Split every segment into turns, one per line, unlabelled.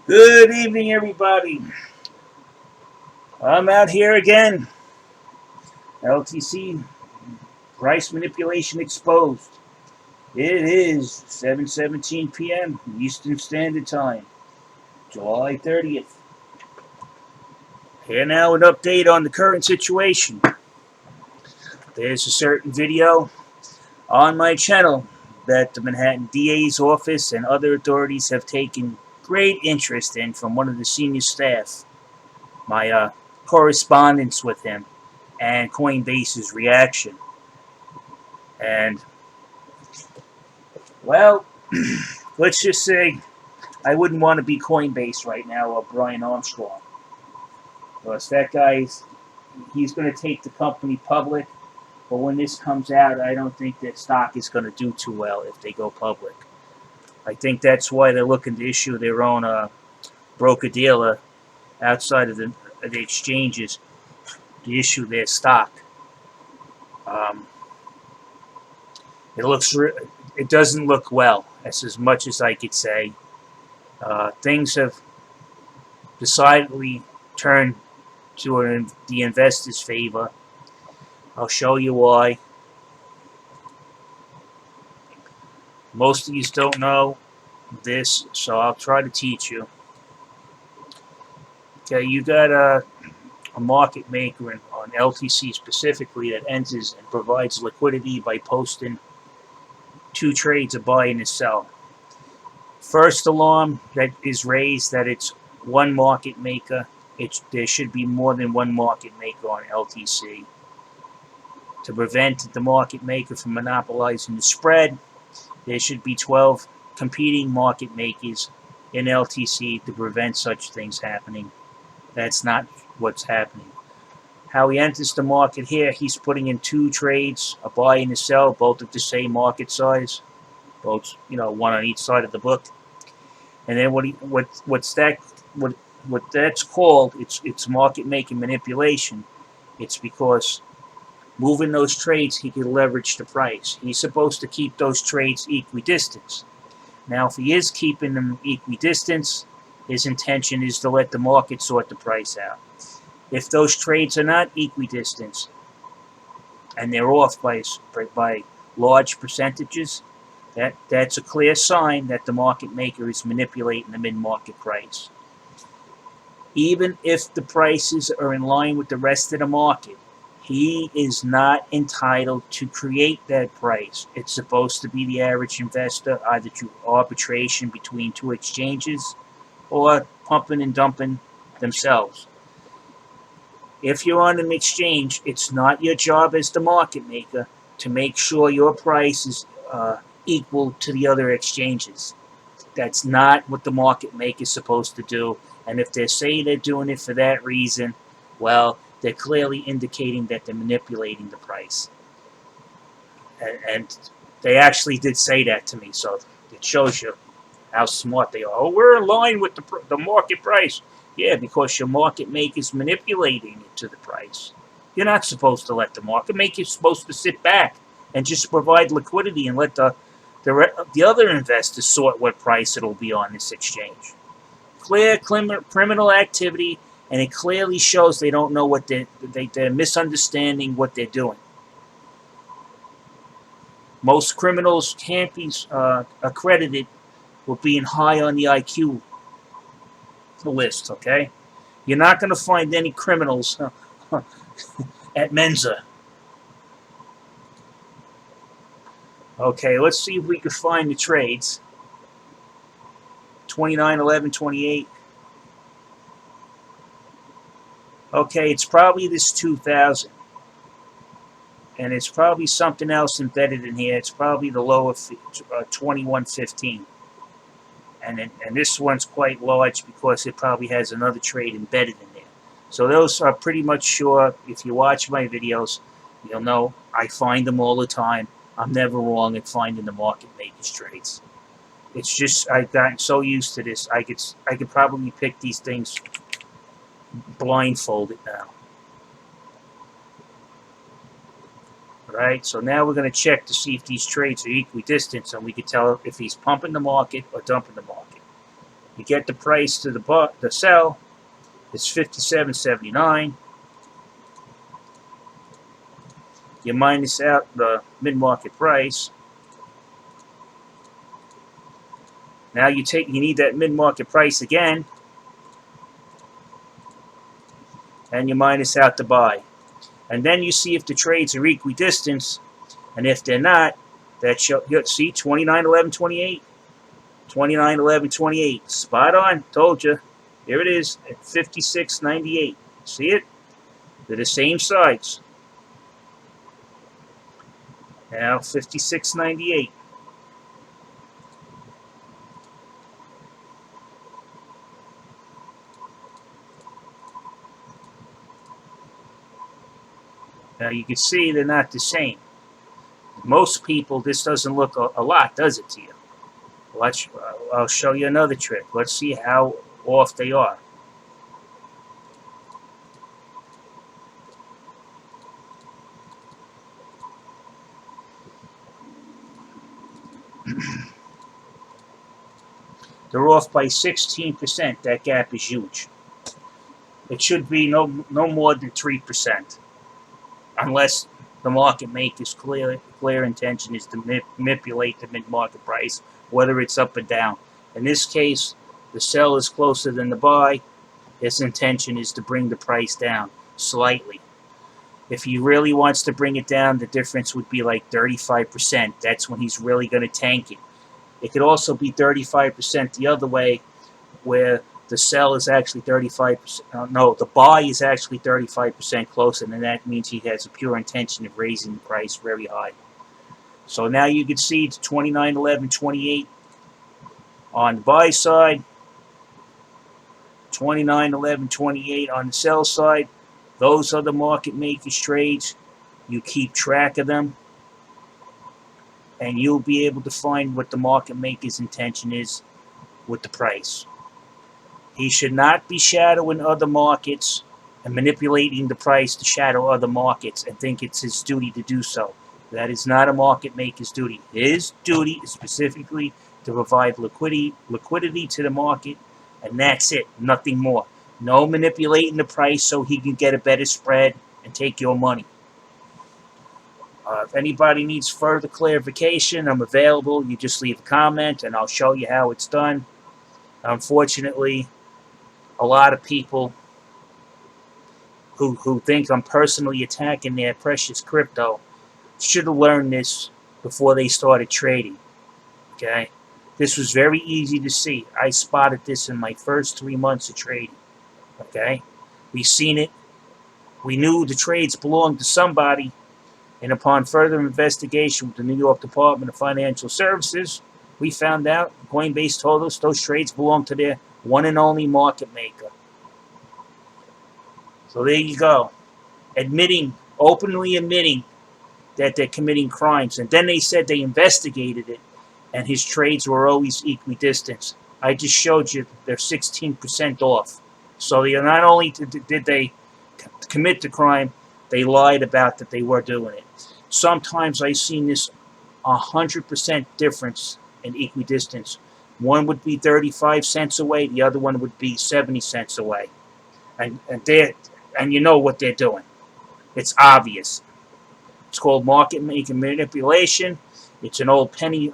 Good evening, everybody. I'm out here again. LTC price manipulation exposed. It is 7:17 p.m. Eastern Standard Time, July 30th. Here now an update on the current situation. There's a certain video on my channel that the Manhattan DA's office and other authorities have taken great interest in from one of the senior staff. My correspondence with him and Coinbase's reaction. And, well, let's just say I wouldn't want to be Coinbase right now or Brian Armstrong. Because that guy, he's going to take the company public. But when this comes out, I don't think that stock is going to do too well if they go public. I think that's why they're looking to issue their own broker-dealer outside of the exchanges to issue their stock. Um, it doesn't look well. That's as much as I could say. Things have decidedly turned to the investors' favor. I'll show you why. Most of you don't know this, so I'll try to teach you. Okay, you got a market maker on LTC specifically that enters and provides liquidity by posting two trades, a buy and a sell. First alarm that is raised that it's one market maker. There should be more than one market maker on LTC. To prevent the market maker from monopolizing the spread, there should be 12 competing market makers in LTC to prevent such things happening. That's not what's happening. How he enters the market here, he's putting in two trades, a buy and a sell, both at the same market size, both one on each side of the book. And then what that's called, it's market making manipulation. It's because moving those trades, he can leverage the price. He's supposed to keep those trades equidistant. Now, if he is keeping them equidistant, his intention is to let the market sort the price out. If those trades are not equidistant and they're off by large percentages, that's a clear sign that the market maker is manipulating the mid-market price. Even if the prices are in line with the rest of the market, he is not entitled to create that price. It's supposed to be the average investor, either through arbitration between two exchanges or pumping and dumping themselves. If you're on an exchange, it's not your job as the market maker to make sure your price is equal to the other exchanges. That's not what the market maker is supposed to do. And if they say they're doing it for that reason, well, they're clearly indicating that they're manipulating the price. And they actually did say that to me, so it shows you how smart they are. Oh, we're in line with the market price. Yeah, because your market maker is manipulating it to the price. You're not supposed to let the market maker. You're supposed to sit back and just provide liquidity and let the other investors sort what price it'll be on this exchange. Clear criminal activity, and it clearly shows they don't know what they're misunderstanding what they're doing. Most criminals can't be accredited with being high on the IQ list, okay? You're not going to find any criminals at Mensa. Okay, let's see if we can find the trades. 29, 11, 28. Okay, it's probably this 2000. And it's probably something else embedded in here. It's probably the lower 2115. And this one's quite large because it probably has another trade embedded in there. So those are pretty much sure. If you watch my videos, you'll know I find them all the time. I'm never wrong at finding the market makers trades. It's just I've gotten so used to this. I could probably pick these things blindfolded now. Right, so now we're going to check to see if these trades are equidistant, and we can tell if he's pumping the market or dumping the market. You get the price to the sell. It's $57.79. You minus out the mid-market price. Now you need that mid-market price again, and you minus out the buy. And then you see if the trades are equidistant, and if they're not, that see 29.11.28, 29.11.28, spot on. Told you. Here it is at 56.98. See it? They're the same sides. Now 56.98. Now you can see they're not the same. Most people, this doesn't look a lot, does it to you? I'll show you another trick. Let's see how off they are. They're off by 16%. That gap is huge. It should be no more than 3%, unless the market maker's clear intention is to manipulate the mid-market price, whether it's up or down. In this case, the sell is closer than the buy. His intention is to bring the price down slightly. If he really wants to bring it down, the difference would be like 35%. That's when he's really going to tank it. It could also be 35% the other way, where the sell is actually 35%. No, the buy is actually 35% closer, and that means he has a pure intention of raising the price very high. So now you can see it's 29.11.28 on the buy side, 29.11.28 on the sell side. Those are the market makers trades. You keep track of them, and you'll be able to find what the market maker's intention is with the price. He should not be shadowing other markets and manipulating the price to shadow other markets and think it's his duty to do so. That is not a market maker's duty. His duty is specifically to provide liquidity to the market, and that's it, nothing more. No manipulating the price so he can get a better spread and take your money. If anybody needs further clarification, I'm available. You just leave a comment and I'll show you how it's done. Unfortunately, a lot of people who think I'm personally attacking their precious crypto should have learned this before they started trading. Okay? This was very easy to see. I spotted this in my first 3 months of trading. Okay? We seen it. We knew the trades belonged to somebody. And upon further investigation with the New York Department of Financial Services, we found out Coinbase told us those trades belong to their one and only market maker. So there you go. Openly admitting that they're committing crimes. And then they said they investigated it, and his trades were always equidistant. I just showed you they're 16% off. So not only did they commit the crime, they lied about that they were doing it. Sometimes I've seen this 100% difference in equidistance. One would be 35 cents away, the other one would be 70 cents away. And you know what they're doing. It's obvious. It's called market making manipulation. It's an old penny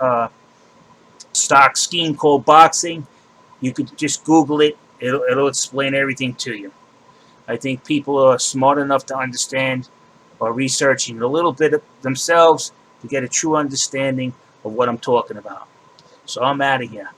stock scheme called boxing. You could just Google it. It'll explain everything to you. I think people are smart enough to understand or researching a little bit of themselves to get a true understanding of what I'm talking about. So I'm out of here.